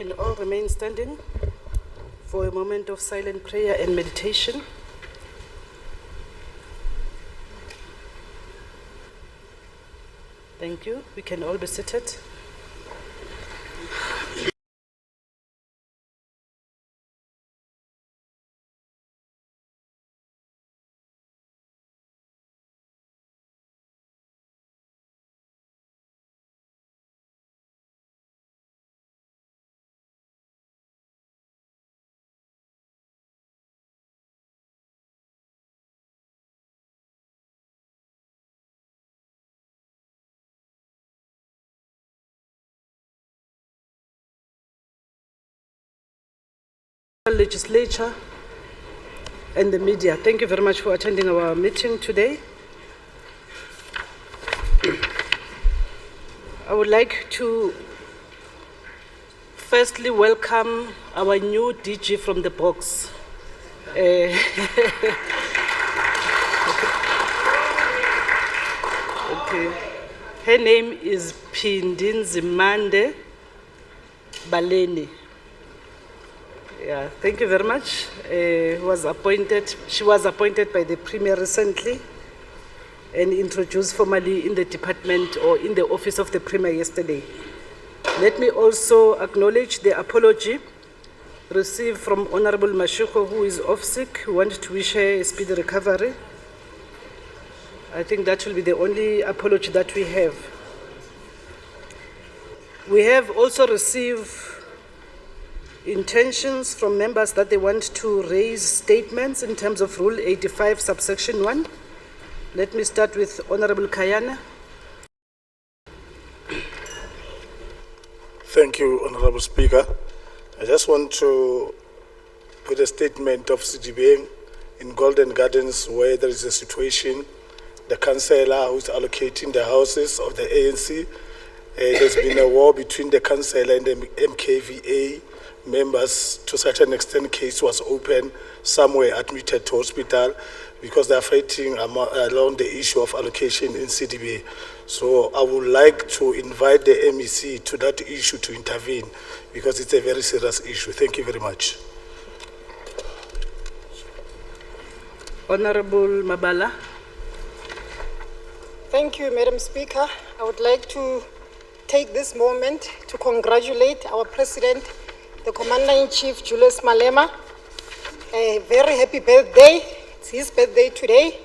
can all remain standing for a moment of silent prayer and meditation. Thank you. We can all be seated. Legislature and the media, thank you very much for attending our meeting today. I would like to firstly welcome our new DG from the box. Okay. Her name is Phindinzimande Baleni. Yeah, thank you very much. She was appointed by the Premier recently and introduced formally in the department or in the office of the Premier yesterday. Let me also acknowledge the apology received from Honorable Mashiko, who is off sick. We want to wish her a speedy recovery. I think that will be the only apology that we have. We have also received intentions from members that they want to raise statements in terms of Rule 85, subsection 1. Let me start with Honorable Kayana. Thank you, Honorable Speaker. I just want to put a statement of CDB in Golden Gardens where there is a situation, the councillor who is allocating the houses of the ANC, there's been a war between the councillor and the MKVA members. To such an extent, case was open, some were admitted to hospital because they are fighting along the issue of allocation in CDB. So I would like to invite the MEC to that issue to intervene because it's a very serious issue. Thank you very much. Honorable Mabala. Thank you, Madam Speaker. I would like to take this moment to congratulate our President, the Commander-in-Chief, Julius Malema. A very happy birthday. It's his birthday today.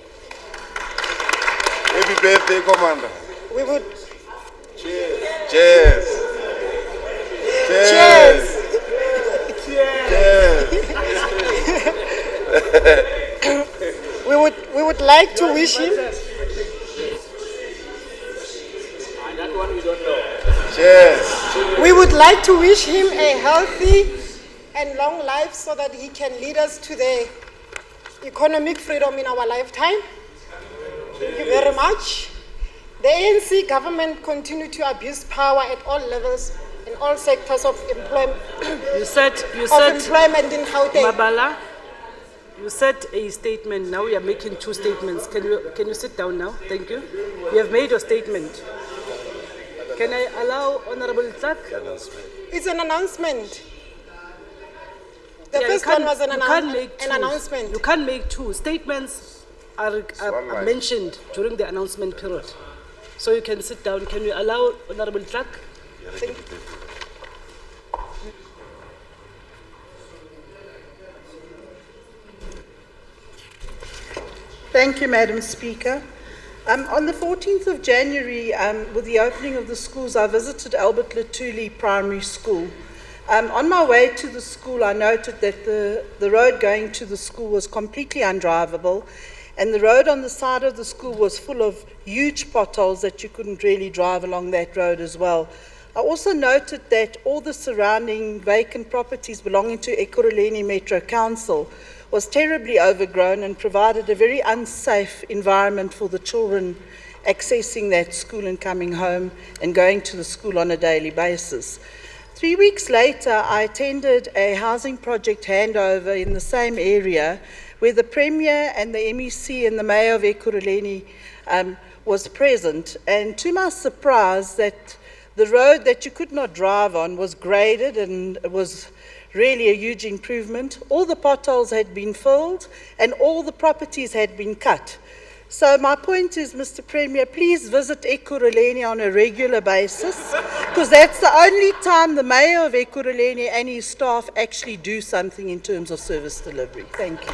Happy birthday, Commander. We would... Cheers. Cheers. Cheers. Cheers. We would like to wish him... That one we don't know. Cheers. We would like to wish him a healthy and long life so that he can lead us to the economic freedom in our lifetime. Thank you very much. The ANC government continue to abuse power at all levels in all sectors of employment. You said employment in Gauteng. Mabala, you said a statement. Now we are making two statements. Can you sit down now? Thank you. You have made your statement. Can I allow Honorable Clark? It's an announcement. The first one was an announcement. You can't make two. Statements are mentioned during the announcement period. So you can sit down. Can you allow Honorable Clark? Thank you, Madam Speaker. On the 14th of January, with the opening of the schools, I visited Albert Lutuli Primary School. On my way to the school, I noted that the road going to the school was completely undrivable, and the road on the side of the school was full of huge potholes that you couldn't really drive along that road as well. I also noted that all the surrounding vacant properties belonging to Ekurhuleni Metro Council was terribly overgrown and provided a very unsafe environment for the children accessing that school and coming home and going to the school on a daily basis. 3 weeks later, I attended a housing project handover in the same area where the Premier and the MEC and the Mayor of Ekurhuleni was present. And to my surprise, that The road that you could not drive on was graded and it was really a huge improvement. All the potholes had been filled and all the properties had been cut. So my point is, Mr. Premier, please visit Ekurhuleni on a regular basis, because that's the only time the Mayor of Ekurhuleni and his staff actually do something in terms of service delivery. Thank you.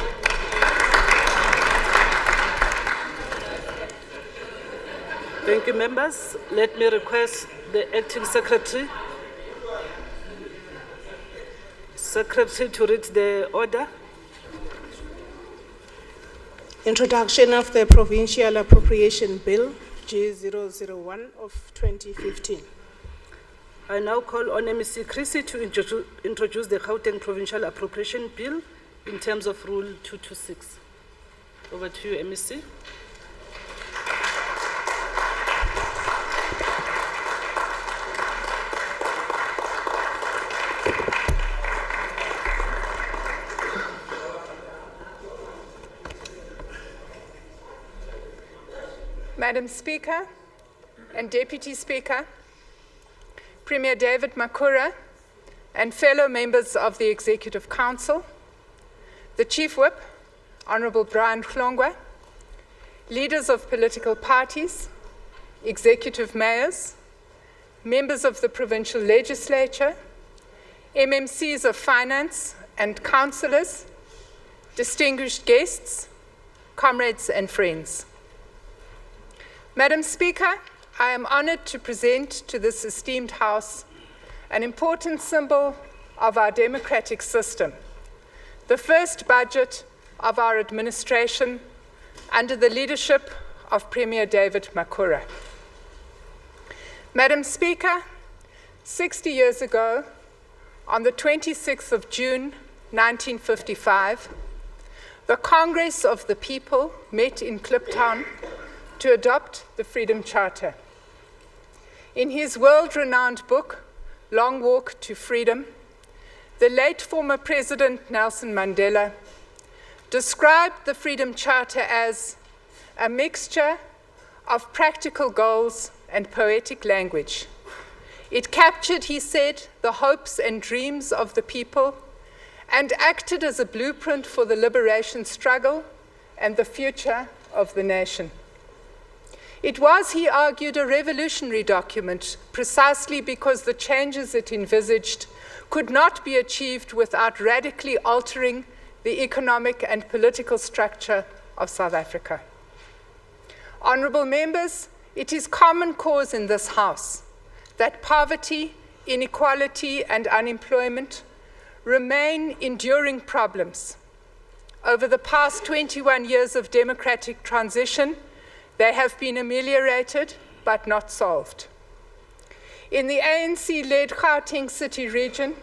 Thank you, members. Let me request the Acting Secretary to read the order. Introduction of the Provincial Appropriation Bill, G001 of 2015. I now call on MEC Creecy to introduce the Gauteng Provincial Appropriation Bill in terms of Rule 226. Over to you, MEC. Madam Speaker and Deputy Speaker, Premier David Makura, and fellow members of the Executive Council, the Chief Whip, Honourable Brian Hlongwa, leaders of political parties, executive mayors, members of the Provincial Legislature, MMCs of finance and councillors, distinguished guests, comrades and friends. Madam Speaker, I am honoured to present to this esteemed House an important symbol of our democratic system, the first budget of our administration under the leadership of Premier David Makura. Madam Speaker, 60 years ago, on the 26th of June 1955, the Congress of the People met in Kliptown to adopt the Freedom Charter. In his world-renowned book, Long Walk to Freedom, the late former President Nelson Mandela described the Freedom Charter as a mixture of practical goals and poetic language. It captured, he said, the hopes and dreams of the people and acted as a blueprint for the liberation struggle and the future of the nation. It was, he argued, a revolutionary document precisely because the changes it envisaged could not be achieved without radically altering the economic and political structure of South Africa. Honourable members, it is common cause in this House that poverty, inequality, and unemployment remain enduring problems. Over the past 21 years of democratic transition, they have been ameliorated but not solved. In the ANC-led Gauteng City region,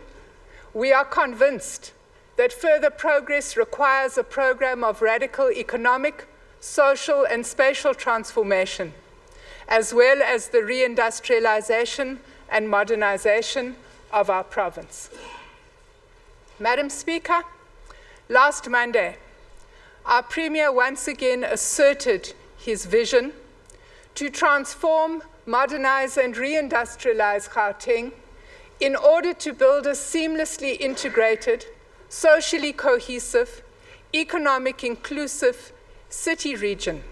we are convinced that further progress requires a program of radical economic, social, and spatial transformation, as well as the reindustrialization and modernization of our province. Madam Speaker, last Monday, our Premier once again asserted his vision to transform, modernize, and reindustrialize Gauteng in order to build a seamlessly integrated, socially cohesive, economic inclusive city region,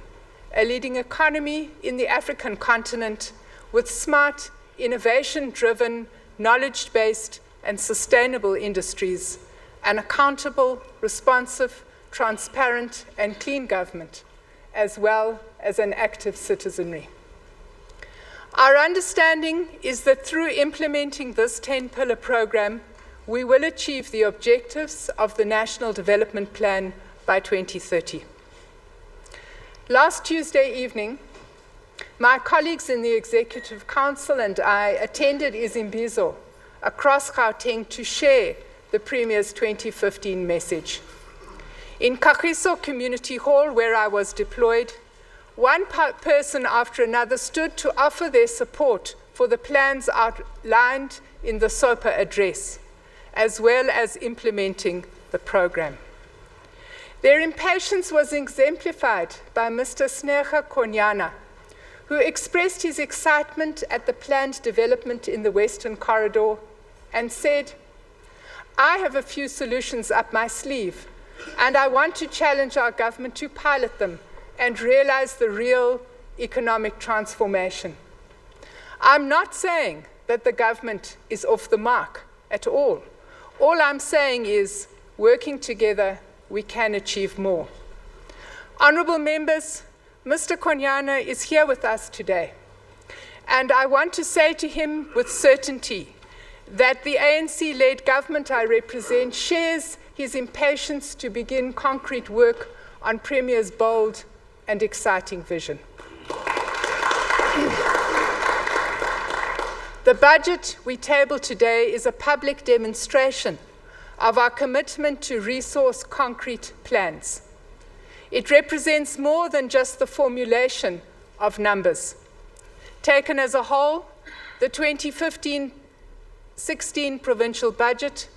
a leading economy in the African continent with smart, innovation-driven, knowledge-based, and sustainable industries, an accountable, responsive, transparent, and clean government, as well as an active citizenry. Our understanding is that through implementing this 10-pillar program, we will achieve the objectives of the National Development Plan by 2030. Last Tuesday evening, my colleagues in the Executive Council and I attended Izimbizo across Gauteng to share the Premier's 2015 message. In Kagiso Community Hall, where I was deployed, one person after another stood to offer their support for the plans outlined in the SOPA address, as well as implementing the program. Their impatience was exemplified by Mr. Sneha Konyana, who expressed his excitement at the planned development in the Western Corridor and said, "I have a few solutions up my sleeve, and I want to challenge our government to pilot them and realize the real economic transformation." I'm not saying that the government is off the mark at all. All I'm saying is, working together, we can achieve more. Honourable members, Mr. Konyana is here with us today, and I want to say to him with certainty that the ANC-led government I represent shares his impatience to begin concrete work on Premier's bold and exciting vision. The budget we table today is a public demonstration of our commitment to resource concrete plans. It represents more than just the formulation of numbers. Taken as a whole, the 2015-16 provincial budget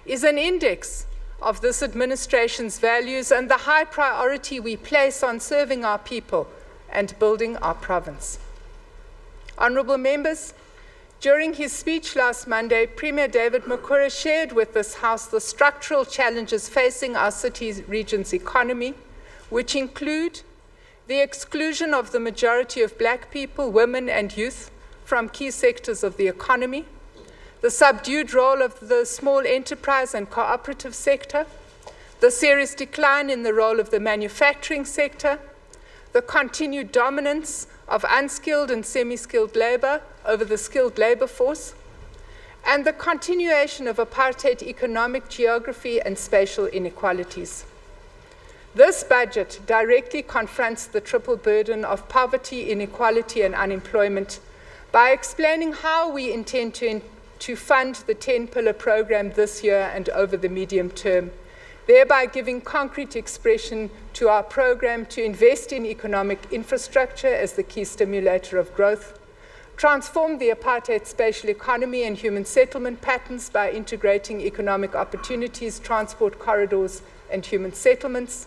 is an index of this administration's values and the high priority we place on serving our people and building our province. Honourable members, during his speech last Monday, Premier David Makura shared with this House the structural challenges facing our city's region's economy, which include the exclusion of the majority of black people, women and youth from key sectors of the economy, the subdued role of the small enterprise and cooperative sector, the serious decline in the role of the manufacturing sector, the continued dominance of unskilled and semi-skilled labour over the skilled labour force, and the continuation of apartheid economic geography and spatial inequalities. This budget directly confronts the triple burden of poverty, inequality and unemployment by explaining how we intend to fund the 10-pillar program this year and over the medium term, thereby giving concrete expression to our program to invest in economic infrastructure as the key stimulator of growth, transform the apartheid spatial economy and human settlement patterns by integrating economic opportunities, transport corridors, and human settlements,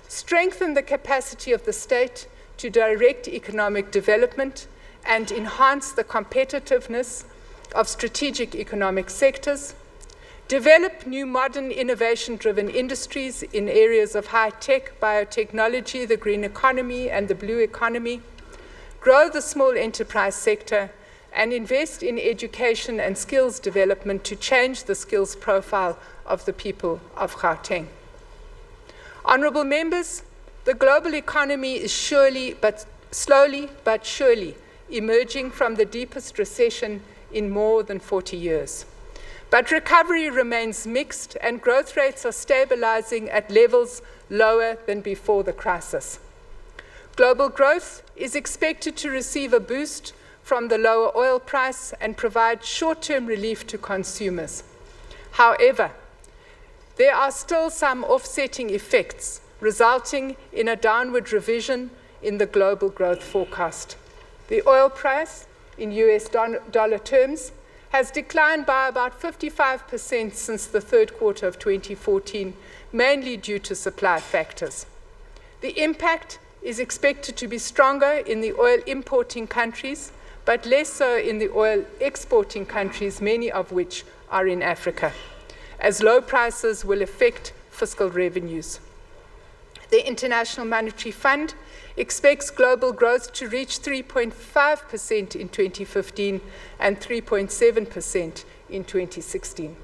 strengthen the capacity of the state to direct economic development and enhance the competitiveness of strategic economic sectors, develop new modern innovation-driven industries in areas of high-tech, biotechnology, the green economy, and the blue economy, grow the small enterprise sector, and invest in education and skills development to change the skills profile of the people of Gauteng. Honourable members, the global economy is slowly but surely emerging from the deepest recession in more than 40 years. But recovery remains mixed and growth rates are stabilizing at levels lower than before the crisis. Global growth is expected to receive a boost from the lower oil price and provide short-term relief to consumers. However, there are still some offsetting effects, resulting in a downward revision in the global growth forecast. The oil price, in US dollar terms, has declined by about 55% since the third quarter of 2014, mainly due to supply factors. The impact is expected to be stronger in the oil importing countries, but less so in the oil exporting countries, many of which are in Africa, as low prices will affect fiscal revenues. The International Monetary Fund expects global growth to reach 3.5% in 2015 and 3.7% in 2016.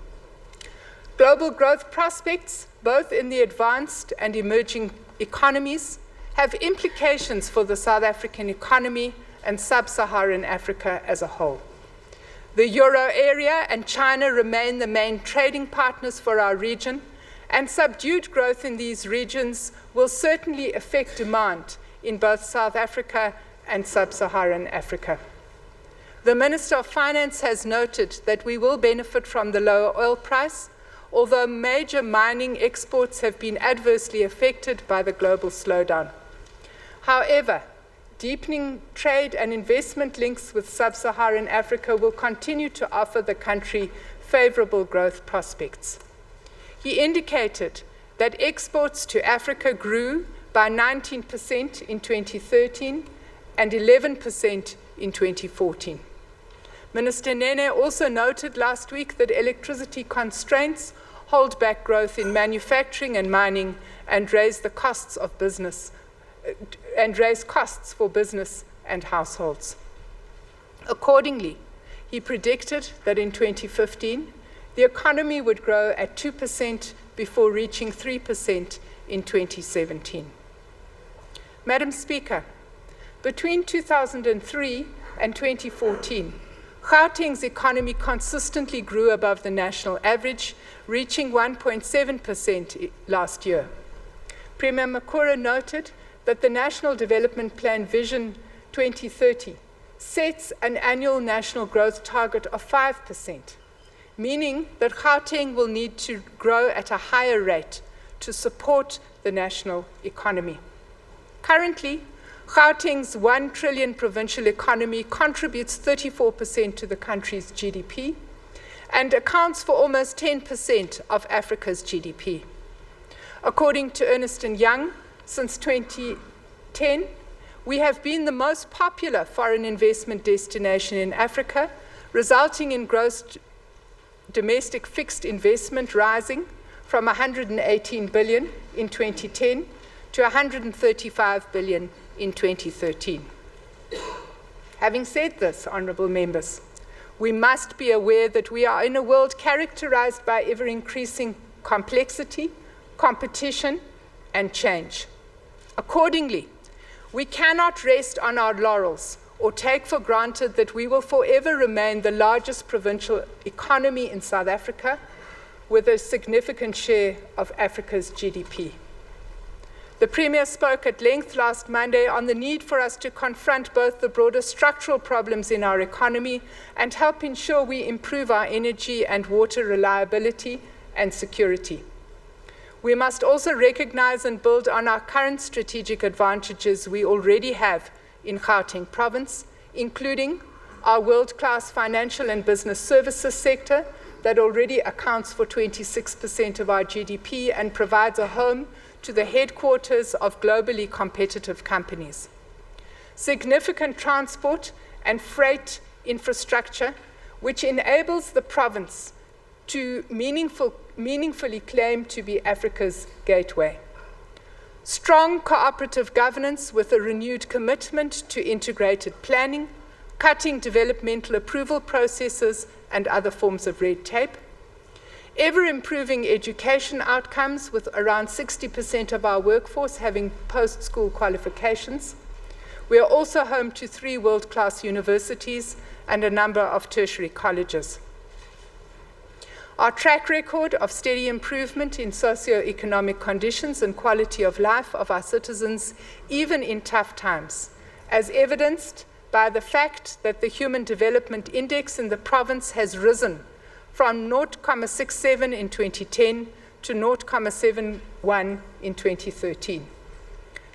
Global growth prospects, both in the advanced and emerging economies, have implications for the South African economy and sub-Saharan Africa as a whole. The Euro area and China remain the main trading partners for our region, and subdued growth in these regions will certainly affect demand in both South Africa and sub-Saharan Africa. The Minister of Finance has noted that we will benefit from the lower oil price, although major mining exports have been adversely affected by the global slowdown. However, deepening trade and investment links with sub-Saharan Africa will continue to offer the country favorable growth prospects. He indicated that exports to Africa grew by 19% in 2013 and 11% in 2014. Minister Nene also noted last week that electricity constraints hold back growth in manufacturing and mining and raise the costs of business and raise costs for business and households. Accordingly, he predicted that in 2015, the economy would grow at 2% before reaching 3% in 2017. Madam Speaker, between 2003 and 2014, Gauteng's economy consistently grew above the national average, reaching 1.7% last year. Premier Makura noted that the National Development Plan Vision 2030 sets an annual national growth target of 5%, meaning that Gauteng will need to grow at a higher rate to support the national economy. Currently, Gauteng's 1 trillion provincial economy contributes 34% to the country's GDP and accounts for almost 10% of Africa's GDP. According to Ernst & Young, since 2010, we have been the most popular foreign investment destination in Africa, resulting in gross domestic fixed investment rising from 118 billion in 2010 to 135 billion in 2013. Having said this, honourable members, we must be aware that we are in a world characterized by ever-increasing complexity, competition, and change. Accordingly, we cannot rest on our laurels or take for granted that we will forever remain the largest provincial economy in South Africa with a significant share of Africa's GDP. The Premier spoke at length last Monday on the need for us to confront both the broader structural problems in our economy and help ensure we improve our energy and water reliability and security. We must also recognize and build on our current strategic advantages we already have in Gauteng Province, including our world-class financial and business services sector that already accounts for 26% of our GDP and provides a home to the headquarters of globally competitive companies. Significant transport and freight infrastructure, which enables the province to meaningfully claim to be Africa's gateway. Strong cooperative governance with a renewed commitment to integrated planning, cutting developmental approval processes and other forms of red tape. Ever-improving education outcomes with around 60% of our workforce having post-school qualifications. We are also home to 3 world-class universities and a number of tertiary colleges. Our track record of steady improvement in socio-economic conditions and quality of life of our citizens, even in tough times, as evidenced by the fact that the Human Development Index in the province has risen from 0.67 in 2010 to 0.71 in 2013.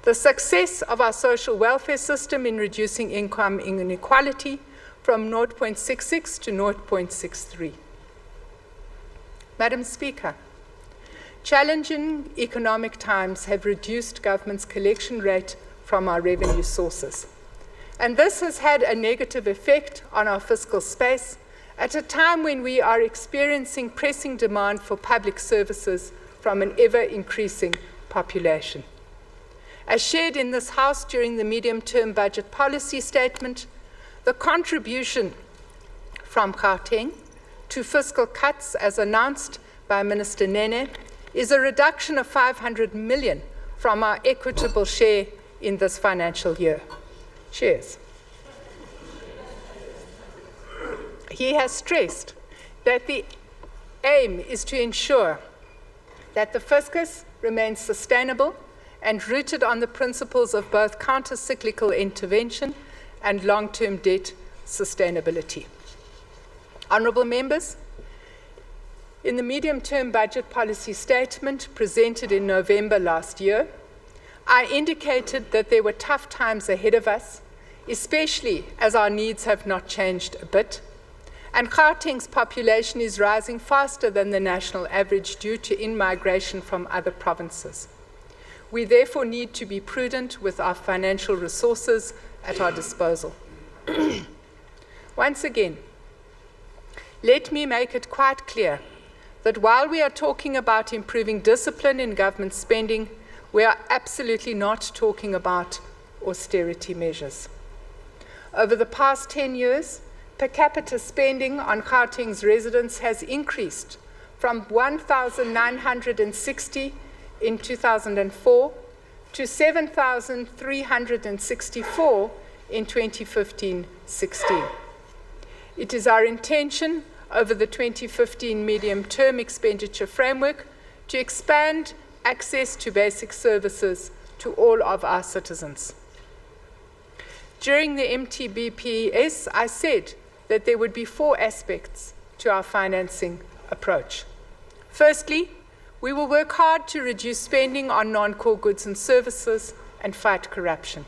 The success of our social welfare system in reducing income inequality from 0.66 to 0.63. Madam Speaker, challenging economic times have reduced government's collection rate from our revenue sources. And this has had a negative effect on our fiscal space at a time when we are experiencing pressing demand for public services from an ever-increasing population. As shared in this House during the medium-term budget policy statement, the contribution from Gauteng to fiscal cuts, as announced by Minister Nene, is a reduction of 500 million from our equitable share in this financial year. Cheers. He has stressed that the aim is to ensure that the fiscus remains sustainable and rooted on the principles of both counter-cyclical intervention and long-term debt sustainability. Honourable members, in the medium-term budget policy statement presented in November last year, I indicated that there were tough times ahead of us, especially as our needs have not changed a bit, and Gauteng's population is rising faster than the national average due to in-migration from other provinces. We therefore need to be prudent with our financial resources at our disposal. Once again, let me make it quite clear that while we are talking about improving discipline in government spending, we are absolutely not talking about austerity measures. Over the past 10 years, per capita spending on Gauteng's residents has increased from 1,960 in 2004 to 7,364 in 2015-16. It is our intention over the 2015 medium-term expenditure framework to expand access to basic services to all of our citizens. During the MTBPS, I said that there would be 4 aspects to our financing approach. Firstly, we will work hard to reduce spending on non-core goods and services and fight corruption.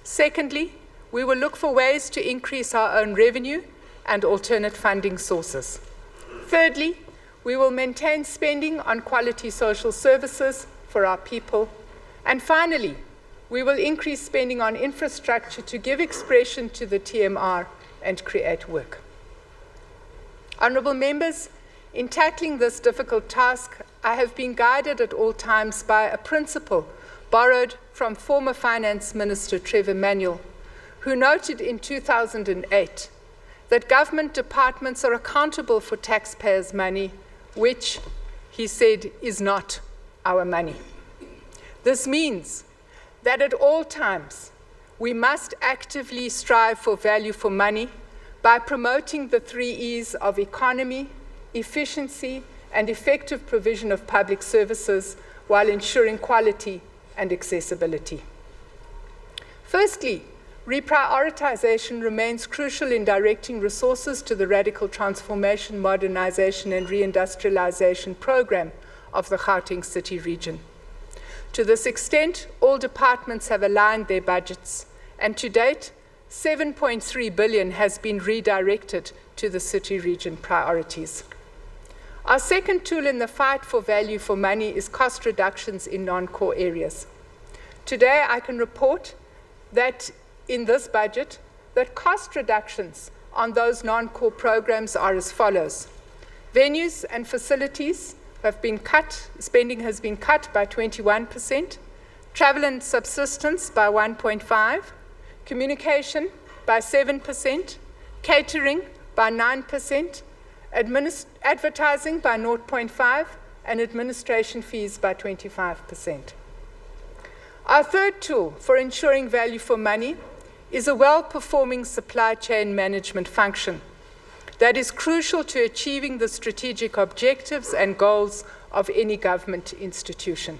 Secondly, we will look for ways to increase our own revenue and alternate funding sources. Thirdly, we will maintain spending on quality social services for our people. And finally, we will increase spending on infrastructure to give expression to the TMR and create work. Honourable members, in tackling this difficult task, I have been guided at all times by a principle borrowed from former Finance Minister Trevor Manuel, who noted in 2008 that government departments are accountable for taxpayers' money, which, he said, is not our money. This means that at all times we must actively strive for value for money by promoting the 3 E's of economy, efficiency, and effective provision of public services while ensuring quality and accessibility. Firstly, reprioritization remains crucial in directing resources to the radical transformation, modernization, and reindustrialization program of the Gauteng City region. To this extent, all departments have aligned their budgets, and to date, 7.3 billion has been redirected to the city region priorities. Our second tool in the fight for value for money is cost reductions in non-core areas. Today, I can report that in this budget, that cost reductions on those non-core programs are as follows. Venues and facilities have been cut, spending has been cut by 21%, travel and subsistence by 1.5%, communication by 7%, catering by 9%, advertising by 0.5%, and administration fees by 25%. Our third tool for ensuring value for money is a well-performing supply chain management function that is crucial to achieving the strategic objectives and goals of any government institution.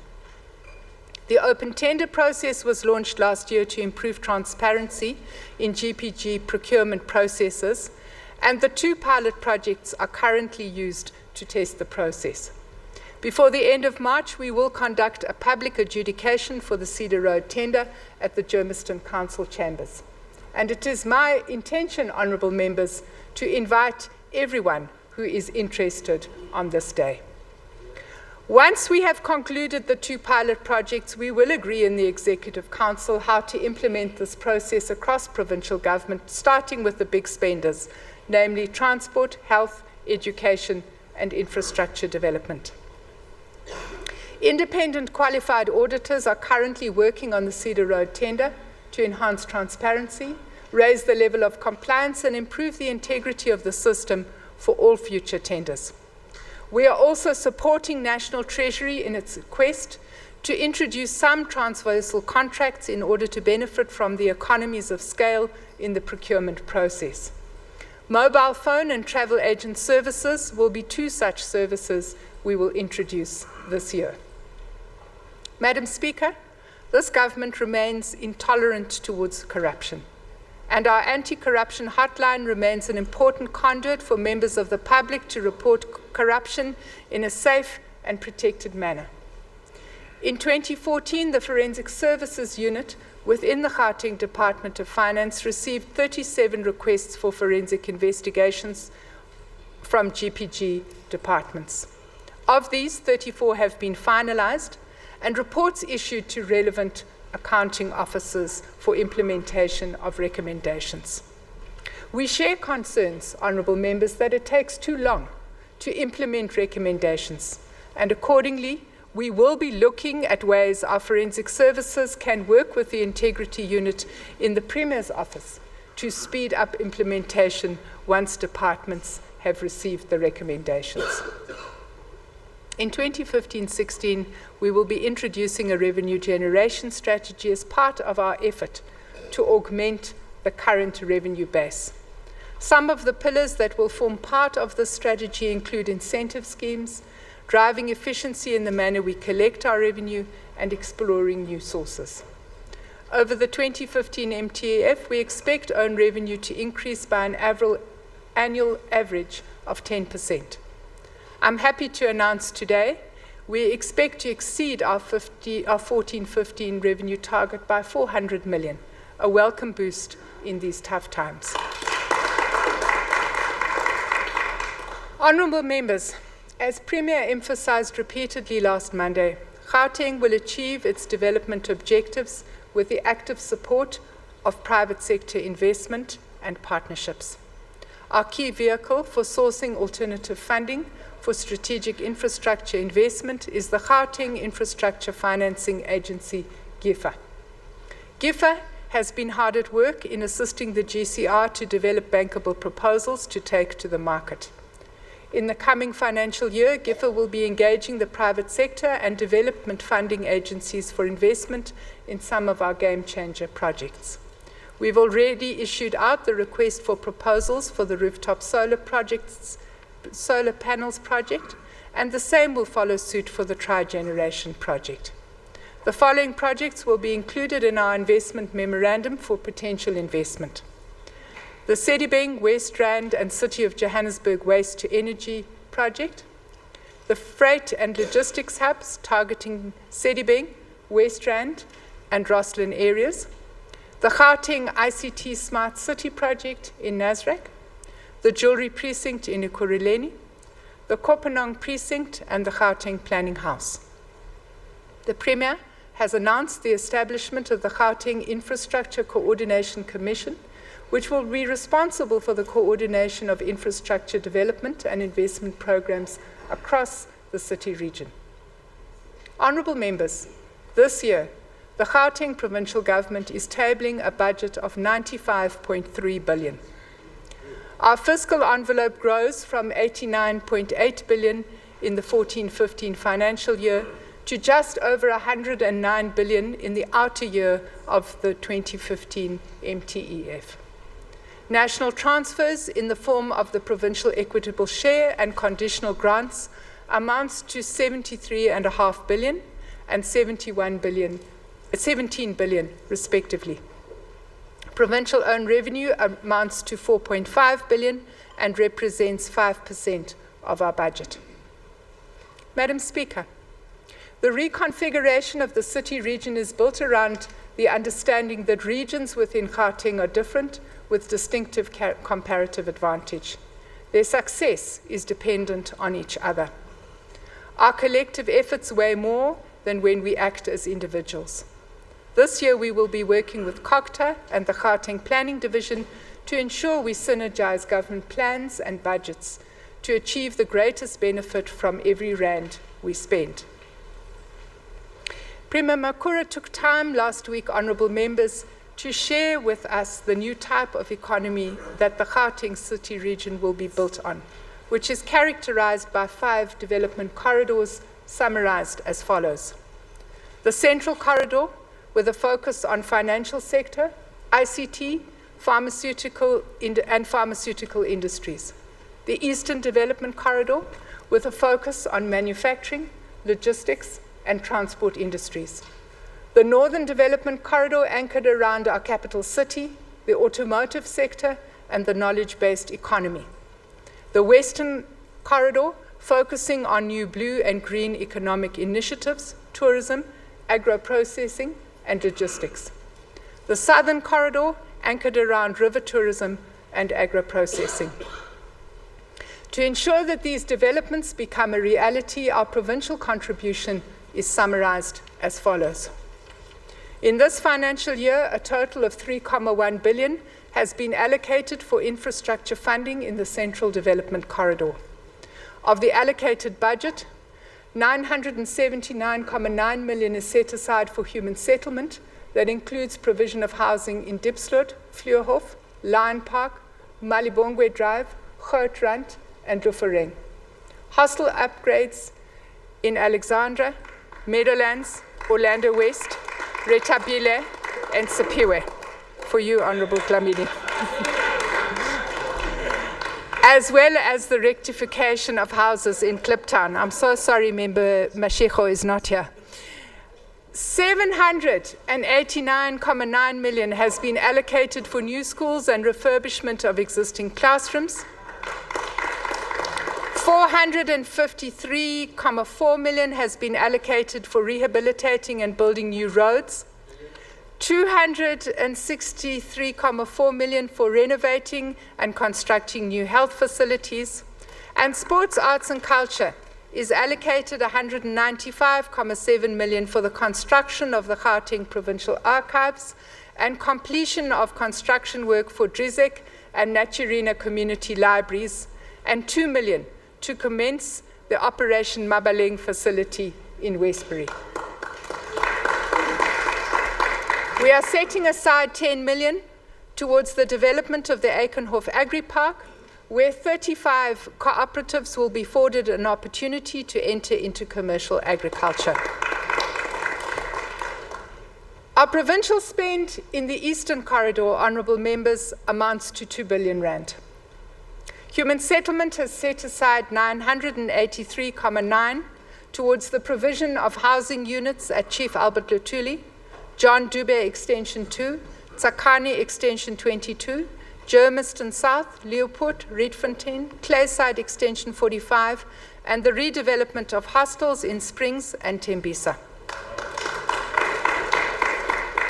The open tender process was launched last year to improve transparency in GPG procurement processes, and the 2 pilot projects are currently used to test the process. Before the end of March, we will conduct a public adjudication for the Cedar Road tender at the Germiston Council Chambers. And it is my intention, honourable members, to invite everyone who is interested on this day. Once we have concluded the 2 pilot projects, we will agree in the Executive Council how to implement this process across provincial government, starting with the big spenders, namely transport, health, education, and infrastructure development. Independent qualified auditors are currently working on the Cedar Road tender to enhance transparency, raise the level of compliance, and improve the integrity of the system for all future tenders. We are also supporting National Treasury in its quest to introduce some transversal contracts in order to benefit from the economies of scale in the procurement process. Mobile phone and travel agent services will be 2 such services we will introduce this year. Madam Speaker, this government remains intolerant towards corruption, and our anti-corruption hotline remains an important conduit for members of the public to report corruption in a safe and protected manner. In 2014, the Forensic Services Unit within the Gauteng Department of Finance received 37 requests for forensic investigations from GPG departments. Of these, 34 have been finalized, and reports issued to relevant accounting officers for implementation of recommendations. We share concerns, honourable members, that it takes too long to implement recommendations, and accordingly, we will be looking at ways our forensic services can work with the Integrity Unit in the Premier's office to speed up implementation once departments have received the recommendations. In 2015-16, we will be introducing a revenue generation strategy as part of our effort to augment the current revenue base. Some of the pillars that will form part of this strategy include incentive schemes, driving efficiency in the manner we collect our revenue, and exploring new sources. Over the 2015 MTAF, we expect own revenue to increase by an annual average of 10%. I'm happy to announce today we expect to exceed our 14-15 revenue target by 400 million, a welcome boost in these tough times. Honourable members, as Premier emphasised repeatedly last Monday, Gauteng will achieve its development objectives with the active support of private sector investment and partnerships. Our key vehicle for sourcing alternative funding for strategic infrastructure investment is the Gauteng Infrastructure Financing Agency, GIFA. GIFA has been hard at work in assisting the GCR to develop bankable proposals to take to the market. In the coming financial year, GIFA will be engaging the private sector and development funding agencies for investment in some of our game-changer projects. We've already issued out the request for proposals for the rooftop solar panels project, and the same will follow suit for the tri-generation project. The following projects will be included in our investment memorandum for potential investment: the Sedibeng, West Rand and City of Johannesburg Waste to Energy project, the freight and logistics hubs targeting Sedibeng, West Rand and Roslyn areas, the Gauteng ICT Smart City project in Nasrec, the Jewelry Precinct in Ekurhuleni, the Kopanong Precinct and the Gauteng Planning House. The Premier has announced the establishment of the Gauteng Infrastructure Coordination Commission, which will be responsible for the coordination of infrastructure development and investment programs across the city region. Honourable members, this year, the Gauteng Provincial Government is tabling a budget of 95.3 billion. Our fiscal envelope grows from 89.8 billion in the 14-15 financial year to just over 109 billion in the outer year of the 2015 MTEF. National transfers in the form of the provincial equitable share and conditional grants amounts to 73.5 billion and 17 billion respectively. Provincial owned revenue amounts to 4.5 billion and represents 5% of our budget. Madam Speaker, the reconfiguration of the city region is built around the understanding that regions within Gauteng are different with distinctive comparative advantage. Their success is dependent on each other. Our collective efforts weigh more than when we act as individuals. This year we will be working with COGTA and the Gauteng Planning Division to ensure we synergize government plans and budgets to achieve the greatest benefit from every rand we spend. Premier Makura took time last week, honourable members, to share with us the new type of economy that the Gauteng city region will be built on, which is characterized by 5 development corridors summarized as follows: the Central Corridor, with a focus on financial sector, ICT, pharmaceutical industries. The Eastern Development Corridor, with a focus on manufacturing, logistics, and transport industries. The Northern Development Corridor, anchored around our capital city, the automotive sector, and the knowledge-based economy. The Western Corridor, focusing on new blue and green economic initiatives, tourism, agro-processing, and logistics. The Southern Corridor, anchored around river tourism and agro-processing. To ensure that these developments become a reality, our provincial contribution is summarized as follows. In this financial year, a total of 3.1 billion has been allocated for infrastructure funding in the Central Development Corridor. Of the allocated budget, 979.9 million is set aside for human settlement. That includes provision of housing in Diepsloot, Vleurhof, Lion Park, Malibongwe Drive, Grootrandt, and Luffereng. Hostel upgrades in Alexandra, Meadowlands, Orlando West, Retabile, and Sipiwe. For you, Honourable Dlamini. As well as the rectification of houses in Kliptown. I'm so sorry, Member Mashego is not here. 789.9 million has been allocated for new schools and refurbishment of existing classrooms. 453.4 million has been allocated for rehabilitating and building new roads. 263.4 million for renovating and constructing new health facilities. And sports, arts and culture is allocated 195.7 million for the construction of the Gauteng Provincial Archives and completion of construction work for Drizek and Naturina community libraries, and 2 million to commence the Operation Mabaleng facility in Westbury. We are setting aside 10 million towards the development of the Eikenhof Agri Park, where 35 cooperatives will be afforded an opportunity to enter into commercial agriculture. Our provincial spend in the Eastern Corridor, honourable members, amounts to 2 billion rand. Human Settlement has set aside 983.9 towards the provision of housing units at Chief Albert Luthuli, John Dube Extension 2, Tsakani Extension 22, Germiston South, Leopold, Rietfontein, Clayside Extension 45, and the redevelopment of hostels in Springs and Tembisa.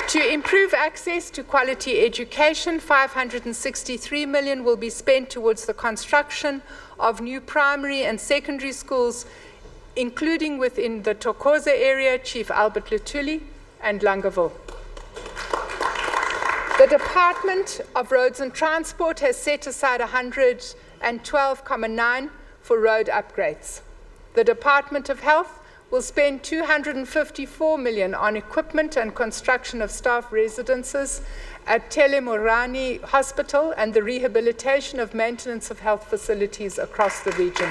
To improve access to quality education, 563 million will be spent towards the construction of new primary and secondary schools, including within the Thokoza area, Chief Albert Luthuli, and Langeville. The Department of Roads and Transport has set aside 112.9 for road upgrades. The Department of Health will spend 254 million on equipment and construction of staff residences at Telemorani Hospital and the rehabilitation of maintenance of health facilities across the region.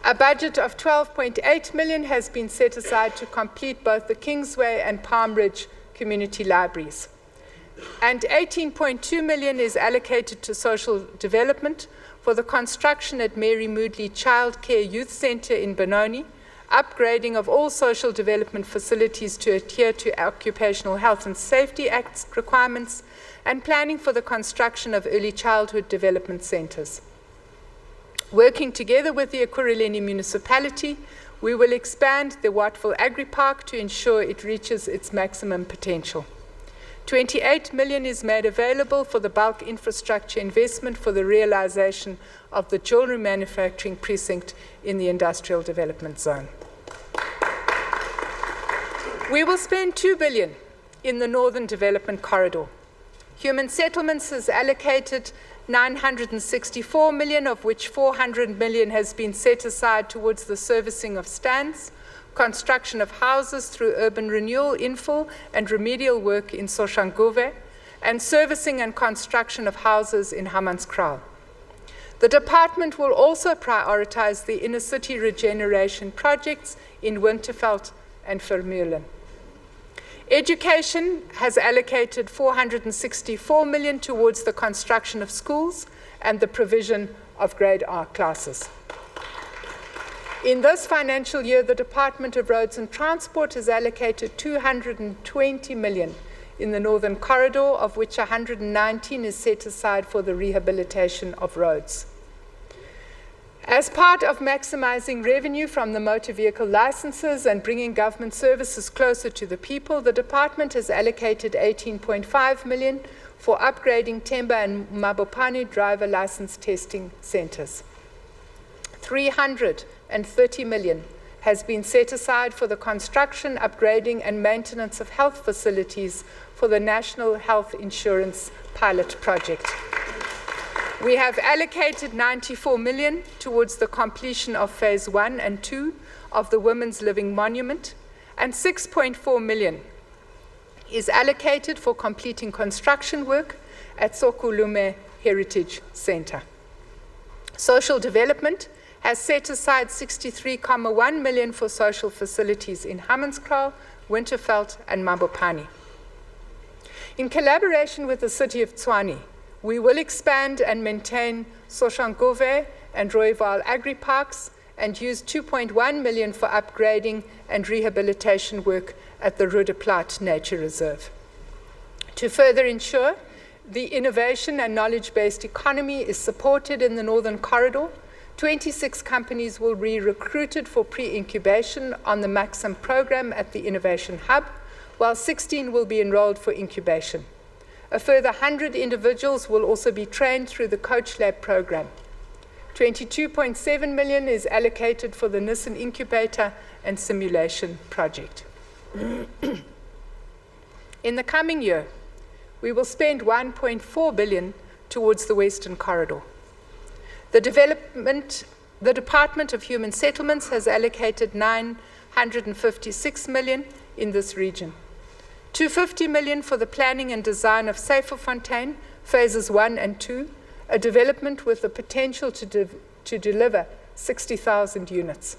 A budget of 12.8 million has been set aside to complete both the Kingsway and Palm Ridge community libraries. And 18.2 million is allocated to social development for the construction at Mary Moodley Child Care Youth Centre in Benoni, upgrading of all social development facilities to adhere to Occupational Health and Safety Act requirements, and planning for the construction of early childhood development centres. Working together with the Ekurhuleni municipality, we will expand the Wattville Agri Park to ensure it reaches its maximum potential. 28 million is made available for the bulk infrastructure investment for the realization of the jewellery manufacturing precinct in the industrial development zone. We will spend 2 billion in the Northern Development Corridor. Human Settlements has allocated 964 million, of which 400 million has been set aside towards the servicing of stands, construction of houses through urban renewal, infill, and remedial work in Soshanguve, and servicing and construction of houses in Hammanskraal. The department will also prioritize the inner city regeneration projects in Winterveld and Vermeulen. Education has allocated 464 million towards the construction of schools and the provision of grade R classes. In this financial year, the Department of Roads and Transport has allocated 220 million in the Northern Corridor, of which 119 is set aside for the rehabilitation of roads. As part of maximizing revenue from the motor vehicle licenses and bringing government services closer to the people, the department has allocated 18.5 million for upgrading Temba and Mabopane driver license testing centers. 330 million has been set aside for the construction, upgrading, and maintenance of health facilities for the National Health Insurance Pilot Project. We have allocated 94 million towards the completion of phase 1 and 2 of the Women's Living Monument, and 6.4 million is allocated for completing construction work at Sokulume Heritage Centre. Social Development has set aside 63.1 million for social facilities in Hammanskraal, Winterveld, and Mabopane. In collaboration with the City of Tshwane, we will expand and maintain Soshanguve and Rooiwal agri-parks and use 2.1 million for upgrading and rehabilitation work at the Roodeplaat Nature Reserve. To further ensure the innovation and knowledge-based economy is supported in the Northern Corridor, 26 companies will be recruited for pre-incubation on the Maxim program at the Innovation Hub, while 16 will be enrolled for incubation. A further 100 individuals will also be trained through the Coach Lab program. 22.7 million is allocated for the Nissan Incubator and Simulation project. In the coming year, we will spend 1.4 billion towards the Western Corridor. The Department of Human Settlements has allocated 956 million in this region. 250 million for the planning and design of Saferfontein, phases 1 and 2, a development with the potential to deliver 60,000 units.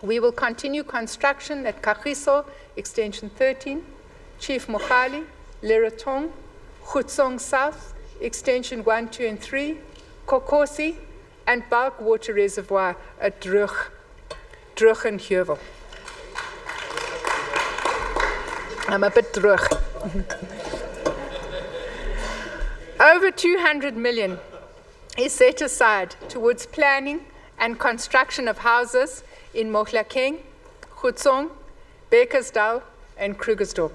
We will continue construction at Kagiso, Extension 13, Chief Mokhali, Leratong, Khutsong South, Extension 1, 2, and 3, Kokosi, and bulk water reservoir at Drugenheuvel. I'm a bit droog. Over 200 million is set aside towards planning and construction of houses in Mohlakeng, Khutsong, Bakersdal, and Krugersdorp.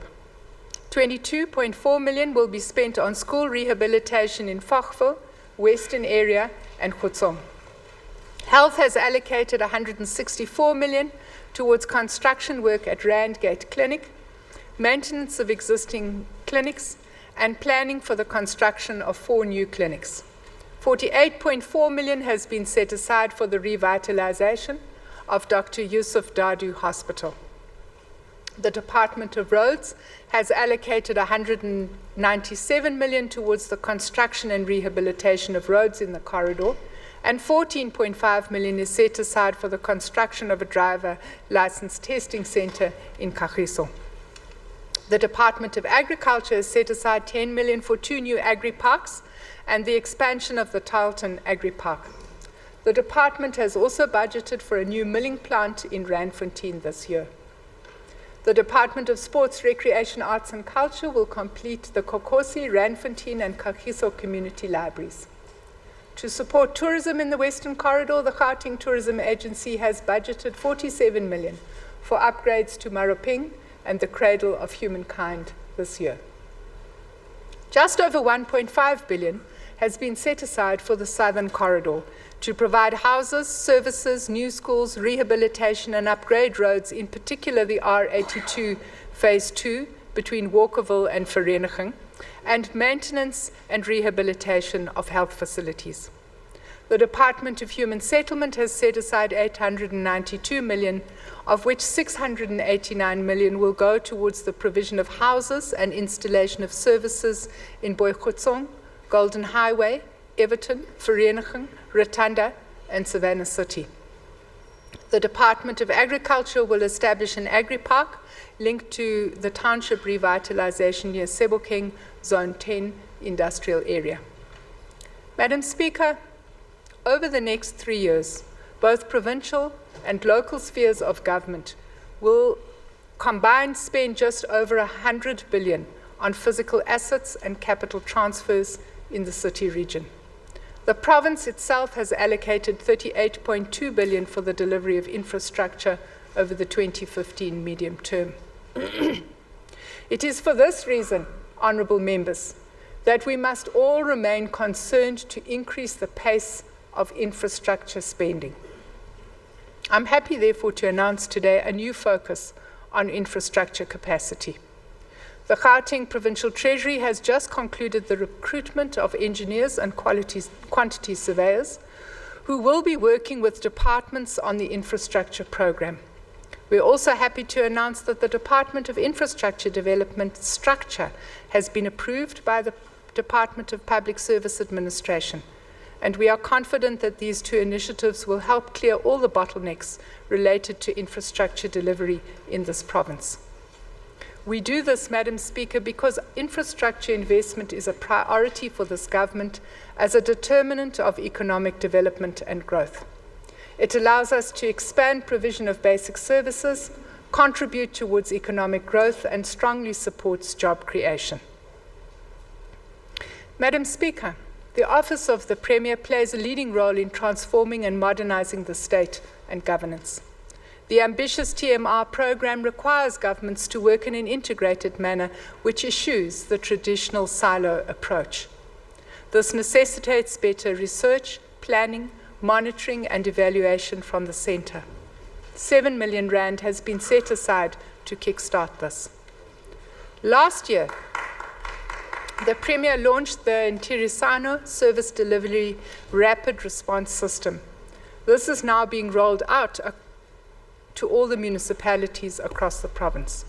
22.4 million will be spent on school rehabilitation in Fochville, Western Area, and Khutsong. Health has allocated 164 million towards construction work at Randgate Clinic, maintenance of existing clinics, and planning for the construction of 4 new clinics. 48.4 million has been set aside for the revitalization of Dr. Yusuf Dadu Hospital. The Department of Roads has allocated 197 million towards the construction and rehabilitation of roads in the corridor, and 14.5 million is set aside for the construction of a driver license testing center in Kagiso. The Department of Agriculture has set aside 10 million for 2 new agri-parks and the expansion of the Tarleton Agri-Park. The department has also budgeted for a new milling plant in Randfontein this year. The Department of Sports, Recreation, Arts and Culture will complete the Kokosi, Randfontein and Kagiso community libraries. To support tourism in the Western Corridor, the Gauteng Tourism Agency has budgeted 47 million for upgrades to Maropeng and the Cradle of Humankind this year. Just over 1.5 billion has been set aside for the Southern Corridor to provide houses, services, new schools, rehabilitation and upgrade roads, in particular the R82 Phase 2 between Walkerville and Vereniging, and maintenance and rehabilitation of health facilities. The Department of Human Settlement has set aside 892 million, of which 689 million will go towards the provision of houses and installation of services in Boykotsong, Golden Highway, Everton, Vereniging, Rotunda, and Savannah City. The Department of Agriculture will establish an agri-park linked to the township revitalization near Sebokeng, Zone 10 industrial area. Madam Speaker, over the next 3 years, both provincial and local spheres of government will combined spend just over 100 billion on physical assets and capital transfers in the city region. The province itself has allocated 38.2 billion for the delivery of infrastructure over the 2015 medium term. It is for this reason, honourable members, that we must all remain concerned to increase the pace of infrastructure spending. I'm happy, therefore, to announce today a new focus on infrastructure capacity. The Gauteng Provincial Treasury has just concluded the recruitment of engineers and quantity surveyors who will be working with departments on the infrastructure program. We're also happy to announce that the Department of Infrastructure Development structure has been approved by the Department of Public Service Administration, and we are confident that these two initiatives will help clear all the bottlenecks related to infrastructure delivery in this province. We do this, Madam Speaker, because infrastructure investment is a priority for this government as a determinant of economic development and growth. It allows us to expand provision of basic services, contribute towards economic growth, and strongly supports job creation. Madam Speaker, the Office of the Premier plays a leading role in transforming and modernizing the state and governance. The ambitious TMR program requires governments to work in an integrated manner which eschews the traditional silo approach. This necessitates better research, planning, monitoring and evaluation from the centre. 7 million rand has been set aside to kickstart this. Last year, the Premier launched the Ntirisano Service Delivery Rapid Response System. This is now being rolled out to all the municipalities across the province.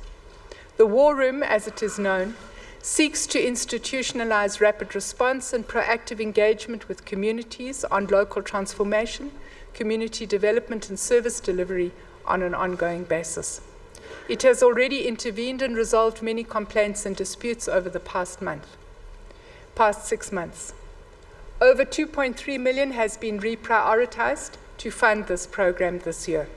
The War Room, as it is known, seeks to institutionalize rapid response and proactive engagement with communities on local transformation, community development and service delivery on an ongoing basis. It has already intervened and resolved many complaints and disputes over the past 6 months. Over 2.3 million has been reprioritized to fund this program this year.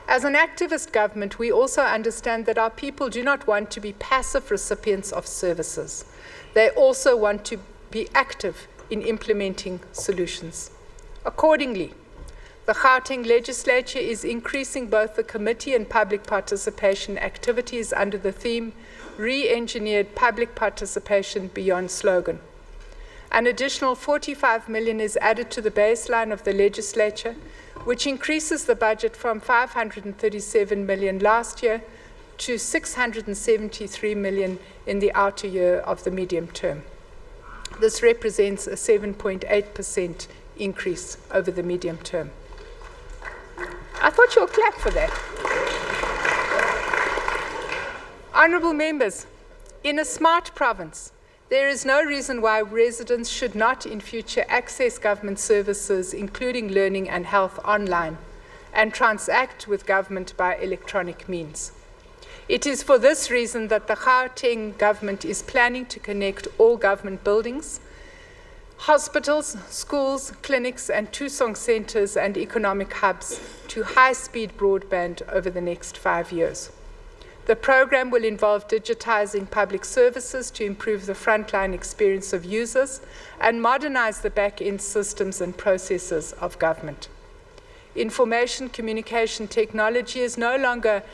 As an activist government, we also understand that our people do not want to be passive recipients of services. They also want to be active in implementing solutions. Accordingly, the Gauteng Legislature is increasing both the committee and public participation activities under the theme Re-engineered Public Participation Beyond Slogan. An additional 45 million is added to the baseline of the legislature, which increases the budget from 537 million last year to 673 million in the outer year of the medium term. This represents a 7.8% increase over the medium term. I thought you'll clap for that. Honourable members, in a smart province, there is no reason why residents should not in future access government services, including learning and health, online and transact with government by electronic means. It is for this reason that the Gauteng government is planning to connect all government buildings, hospitals, schools, clinics and Tusong centres and economic hubs to high-speed broadband over the next 5 years. The program will involve digitizing public services to improve the frontline experience of users and modernize the back-end systems and processes of government. Information communication technology is no longer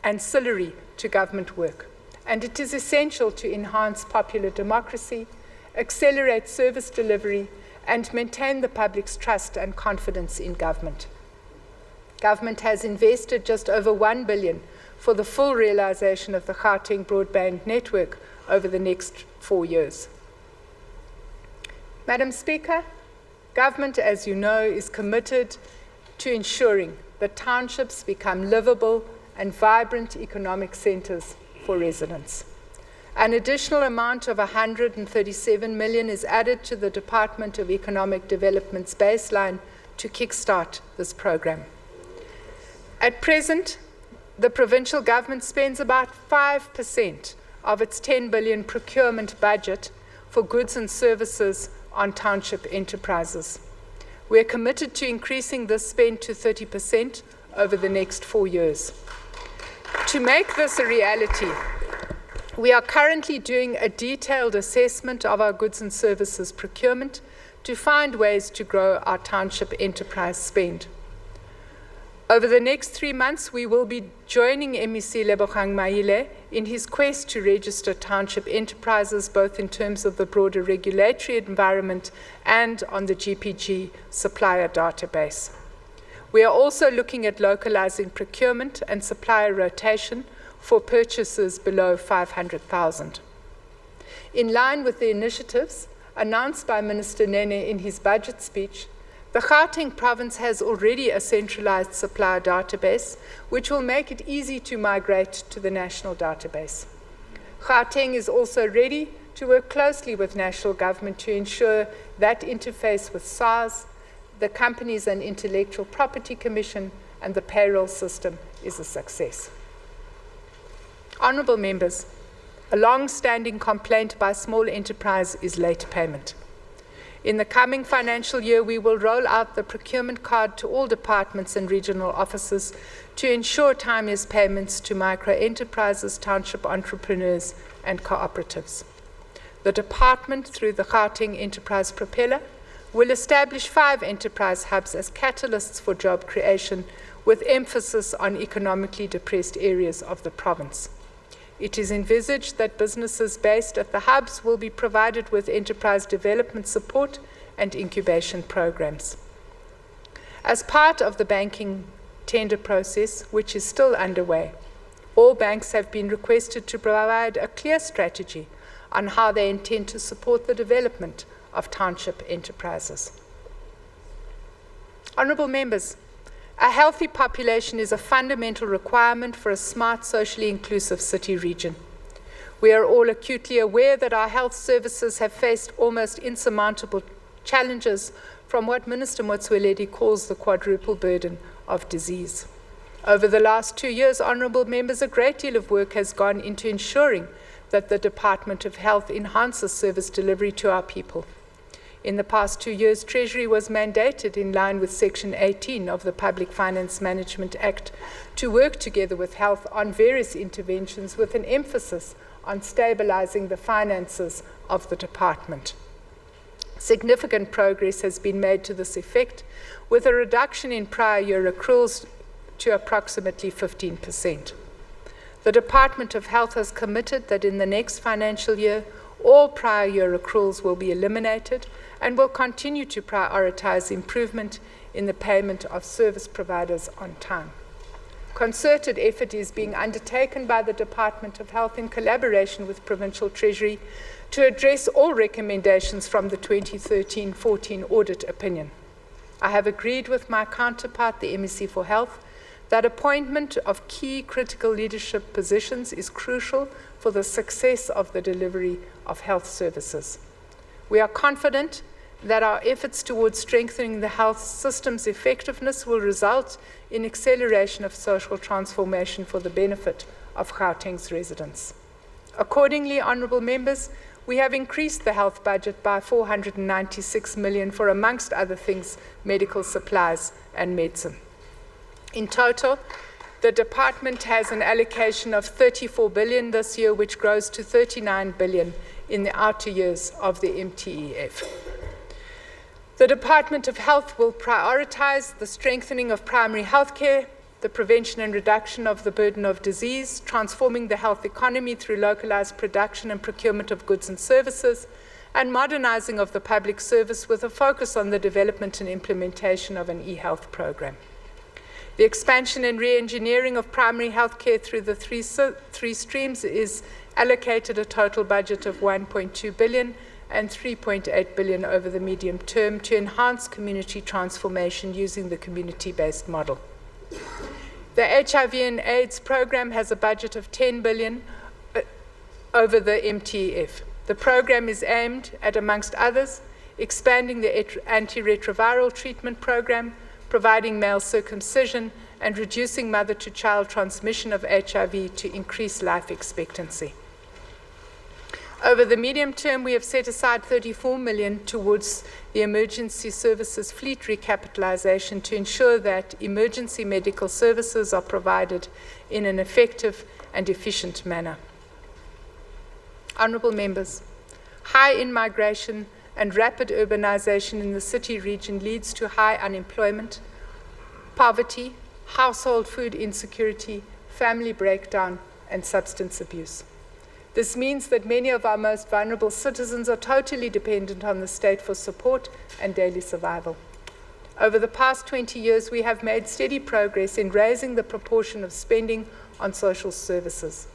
ancillary to government work, and it is essential to enhance popular democracy, accelerate service delivery, and maintain the public's trust and confidence in government. Government has invested just over 1 billion for the full realization of the Gauteng broadband network over the next 4 years. Madam Speaker, government, as you know, is committed to ensuring that townships become livable and vibrant economic centres for residents. An additional amount of 137 million is added to the Department of Economic Development's baseline to kickstart this program. At present, the provincial government spends about 5% of its 10 billion procurement budget for goods and services on township enterprises. We are committed to increasing this spend to 30% over the next 4 years. To make this a reality, we are currently doing a detailed assessment of our goods and services procurement to find ways to grow our township enterprise spend. Over the next 3 months, we will be joining MEC Lebogang Maile in his quest to register township enterprises, both in terms of the broader regulatory environment and on the GPG supplier database. We are also looking at localizing procurement and supplier rotation for purchases below 500,000. In line with the initiatives announced by Minister Nene in his budget speech, the Gauteng province has already a centralized supplier database, which will make it easy to migrate to the national database. Gauteng is also ready to work closely with national government to ensure that interface with SARS, the Companies and Intellectual Property Commission, and the payroll system is a success. Honourable members, a long-standing complaint by small enterprise is late payment. In the coming financial year, we will roll out the procurement card to all departments and regional offices to ensure timely payments to micro-enterprises, township entrepreneurs, and cooperatives. The department, through the Gauteng Enterprise Propeller, will establish 5 enterprise hubs as catalysts for job creation, with emphasis on economically depressed areas of the province. It is envisaged that businesses based at the hubs will be provided with enterprise development support and incubation programs. As part of the banking tender process, which is still underway, all banks have been requested to provide a clear strategy on how they intend to support the development of township enterprises. Honourable members, a healthy population is a fundamental requirement for a smart, socially inclusive city region. We are all acutely aware that our health services have faced almost insurmountable challenges from what Minister Motsoaledi calls the quadruple burden of disease. Over the last 2 years, honourable members, a great deal of work has gone into ensuring that the Department of Health enhances service delivery to our people. In the past 2 years, Treasury was mandated in line with Section 18 of the Public Finance Management Act to work together with health on various interventions with an emphasis on stabilizing the finances of the department. Significant progress has been made to this effect, with a reduction in prior year accruals to approximately 15%. The Department of Health has committed that in the next financial year, all prior year accruals will be eliminated and will continue to prioritize improvement in the payment of service providers on time. Concerted effort is being undertaken by the Department of Health in collaboration with Provincial Treasury to address all recommendations from the 2013-14 audit opinion. I have agreed with my counterpart, the MEC for Health, that appointment of key critical leadership positions is crucial for the success of the delivery of health services. We are confident that our efforts towards strengthening the health system's effectiveness will result in acceleration of social transformation for the benefit of Gauteng's residents. Accordingly, honourable members, we have increased the health budget by 496 million for, amongst other things, medical supplies and medicine. In total, the department has an allocation of 34 billion this year, which grows to 39 billion in the outer years of the MTEF. The Department of Health will prioritise the strengthening of primary health care, the prevention and reduction of the burden of disease, transforming the health economy through localised production and procurement of goods and services, and modernising of the public service with a focus on the development and implementation of an e-health programme. The expansion and re-engineering of primary health care through the three streams is allocated a total budget of 1.2 billion and 3.8 billion over the medium term to enhance community transformation using the community-based model. The HIV and AIDS program has a budget of 10 billion over the MTEF. The program is aimed at, amongst others, expanding the antiretroviral treatment program, providing male circumcision, and reducing mother-to-child transmission of HIV to increase life expectancy. Over the medium term, we have set aside 34 million towards the emergency services fleet recapitalisation to ensure that emergency medical services are provided in an effective and efficient manner. Honourable members, high in-migration and rapid urbanisation in the city region leads to high unemployment, poverty, household food insecurity, family breakdown, and substance abuse. This means that many of our most vulnerable citizens are totally dependent on the state for support and daily survival. Over the past 20 years, we have made steady progress in raising the proportion of spending on social services.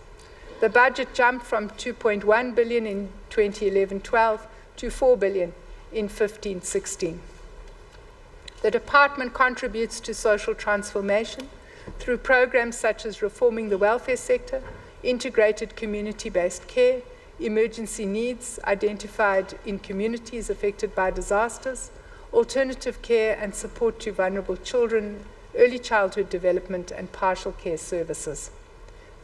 The budget jumped from 2.1 billion in 2011-12 to 4 billion in 15-16. The department contributes to social transformation through programs such as reforming the welfare sector, integrated community-based care, emergency needs identified in communities affected by disasters, alternative care and support to vulnerable children, early childhood development, and partial care services.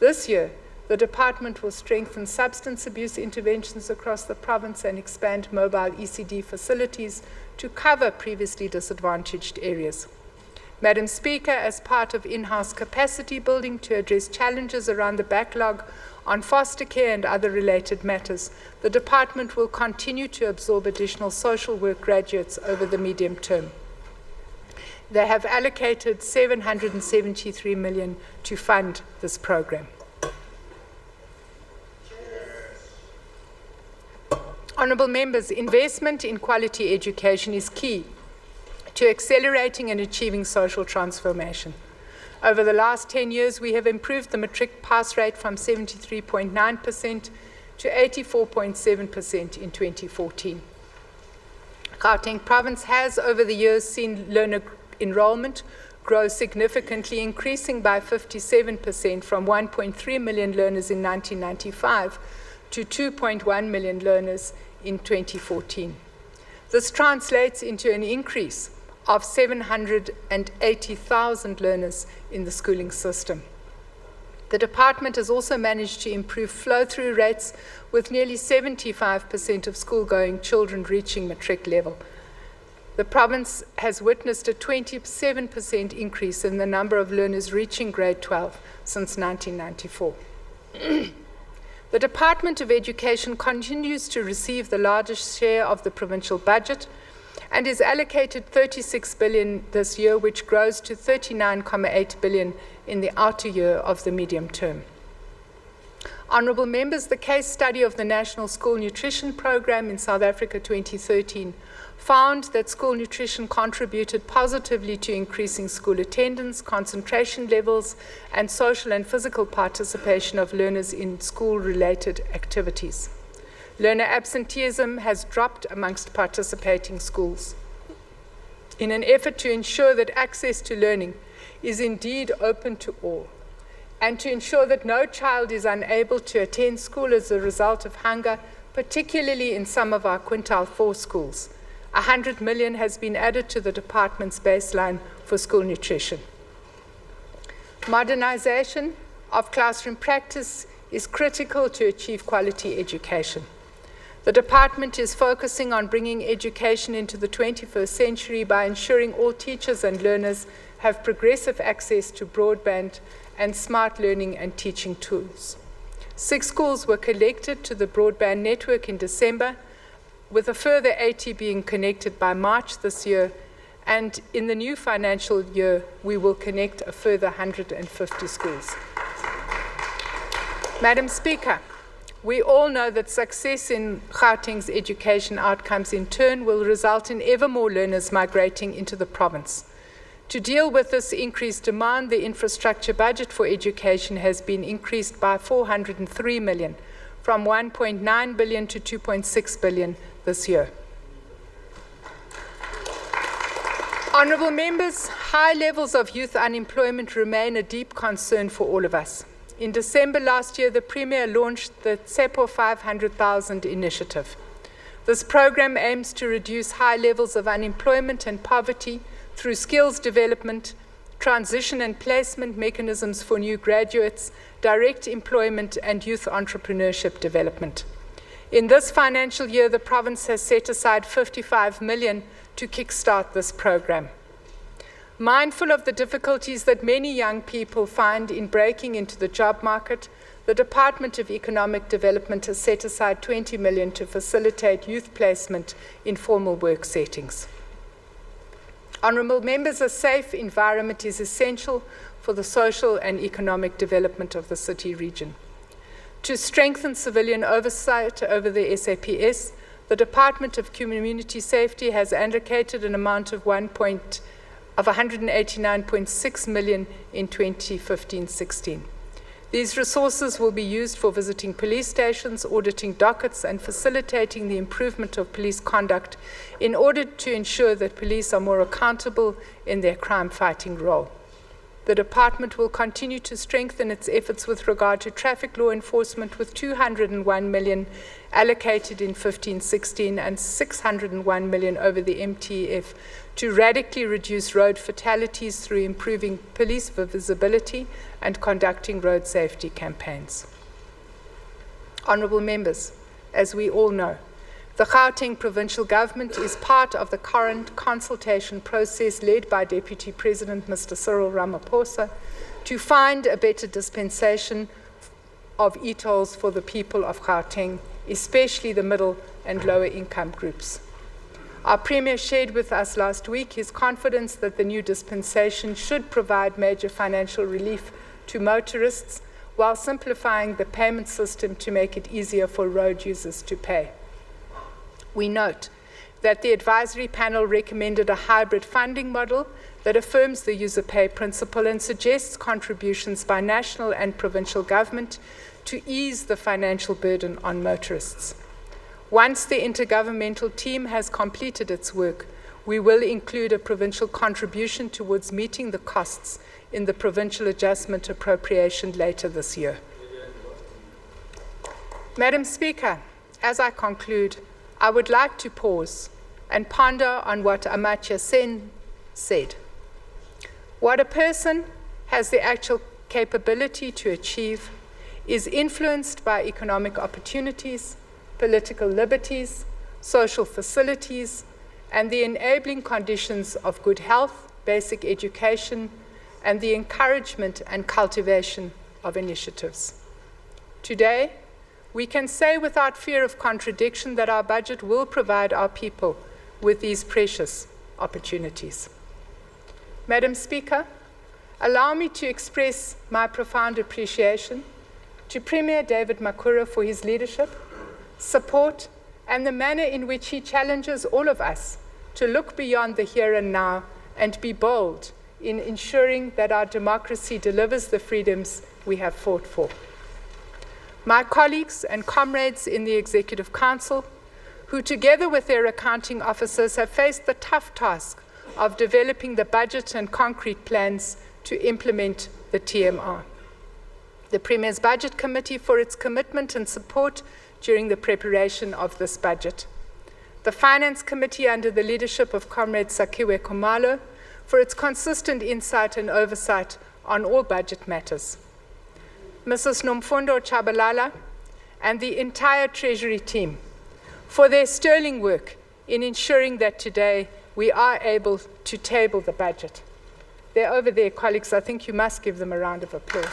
This year, the department will strengthen substance abuse interventions across the province and expand mobile ECD facilities to cover previously disadvantaged areas. Madam Speaker, as part of in-house capacity building to address challenges around the backlog on foster care and other related matters, the department will continue to absorb additional social work graduates over the medium term. They have allocated 773 million to fund this program. Honourable members, investment in quality education is key to accelerating and achieving social transformation. Over the last 10 years, we have improved the matric pass rate from 73.9% to 84.7% in 2014. Gauteng Province has, over the years, seen learner enrolment grow significantly, increasing by 57% from 1.3 million learners in 1995 to 2.1 million learners in 2014. This translates into an increase of 780,000 learners in the schooling system. The department has also managed to improve flow-through rates, with nearly 75% of school-going children reaching matric level. The province has witnessed a 27% increase in the number of learners reaching grade 12 since 1994. The Department of Education continues to receive the largest share of the provincial budget and is allocated 36 billion this year, which grows to 39.8 billion in the outer year of the medium term. Honourable members, the case study of the National School Nutrition Programme in South Africa 2013 found that school nutrition contributed positively to increasing school attendance, concentration levels, and social and physical participation of learners in school-related activities. Learner absenteeism has dropped amongst participating schools. In an effort to ensure that access to learning is indeed open to all, and to ensure that no child is unable to attend school as a result of hunger, particularly in some of our quintile 4 schools, 100 million has been added to the department's baseline for school nutrition. Modernization of classroom practice is critical to achieve quality education. The department is focusing on bringing education into the 21st century by ensuring all teachers and learners have progressive access to broadband and smart learning and teaching tools. 6 schools were connected to the broadband network in December, with a further 80 being connected by March this year, and in the new financial year, we will connect a further 150 schools. Madam Speaker, we all know that success in Gauteng's education outcomes in turn will result in ever more learners migrating into the province. To deal with this increased demand, the infrastructure budget for education has been increased by 403 million, from 1.9 billion to 2.6 billion this year. Honourable members, high levels of youth unemployment remain a deep concern for all of us. In December last year, the Premier launched the SEPO 500,000 initiative. This program aims to reduce high levels of unemployment and poverty through skills development, transition and placement mechanisms for new graduates, direct employment, and youth entrepreneurship development. In this financial year, the province has set aside 55 million to kickstart this program. Mindful of the difficulties that many young people find in breaking into the job market, the Department of Economic Development has set aside 20 million to facilitate youth placement in formal work settings. Honourable members, a safe environment is essential for the social and economic development of the city region. To strengthen civilian oversight over the SAPS, the Department of Community Safety has allocated an amount of 189.6 million in 2015-16. These resources will be used for visiting police stations, auditing dockets, and facilitating the improvement of police conduct in order to ensure that police are more accountable in their crime-fighting role. The department will continue to strengthen its efforts with regard to traffic law enforcement, with 201 million allocated in 15-16 and 601 million over the MTF to radically reduce road fatalities through improving police visibility and conducting road safety campaigns. Honourable members, as we all know, the Gauteng Provincial Government is part of the current consultation process led by Deputy President Mr. Cyril Ramaphosa to find a better dispensation of e-tolls for the people of Gauteng, especially the middle and lower income groups. Our Premier shared with us last week his confidence that the new dispensation should provide major financial relief to motorists while simplifying the payment system to make it easier for road users to pay. We note that the advisory panel recommended a hybrid funding model that affirms the user pay principle and suggests contributions by national and provincial government to ease the financial burden on motorists. Once the intergovernmental team has completed its work, we will include a provincial contribution towards meeting the costs in the provincial adjustment appropriation later this year. Madam Speaker, as I conclude, I would like to pause and ponder on what Amartya Sen said. What a person has the actual capability to achieve is influenced by economic opportunities, political liberties, social facilities, and the enabling conditions of good health, basic education, and the encouragement and cultivation of initiatives. Today, we can say without fear of contradiction that our budget will provide our people with these precious opportunities. Madam Speaker, allow me to express my profound appreciation to Premier David Makhura for his leadership, support, and the manner in which he challenges all of us to look beyond the here and now and be bold in ensuring that our democracy delivers the freedoms we have fought for. My colleagues and comrades in the Executive Council, who together with their accounting officers have faced the tough task of developing the budget and concrete plans to implement the TMR. The Premier's Budget Committee for its commitment and support during the preparation of this budget. The Finance Committee under the leadership of Comrade Sakiwe Khumalo for its consistent insight and oversight on all budget matters. Mrs. Nomfundo Chabalala and the entire Treasury team for their sterling work in ensuring that today we are able to table the budget. They're over there, colleagues. I think you must give them a round of applause.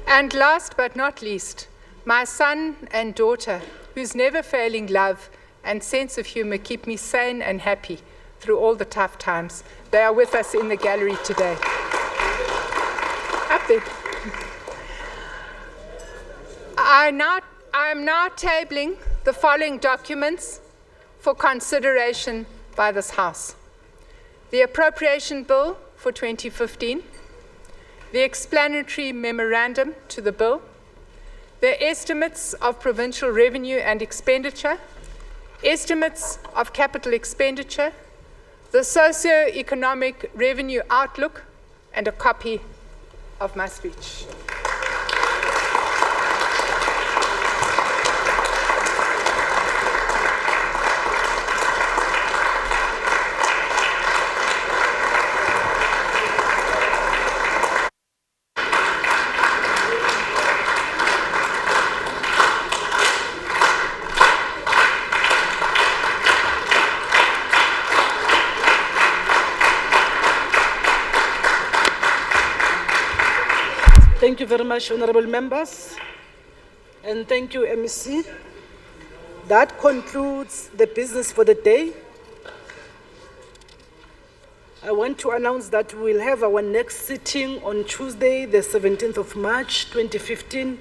And last but not least, my son and daughter, whose never-failing love and sense of humor keep me sane and happy through all the tough times. They are with us in the gallery today. Up there. I am now tabling the following documents for consideration by this House. The Appropriation Bill for 2015, the explanatory memorandum to the bill, the estimates of provincial revenue and expenditure, estimates of capital expenditure, the socio-economic revenue outlook, and a copy of my speech. Thank you very much, honorable members, and thank you, MEC. That concludes the business for the day. I want to announce that we will have our next sitting on Tuesday, the 17th of March, 2015,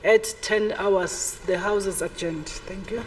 at 10 hours. The House is adjourned. Thank you.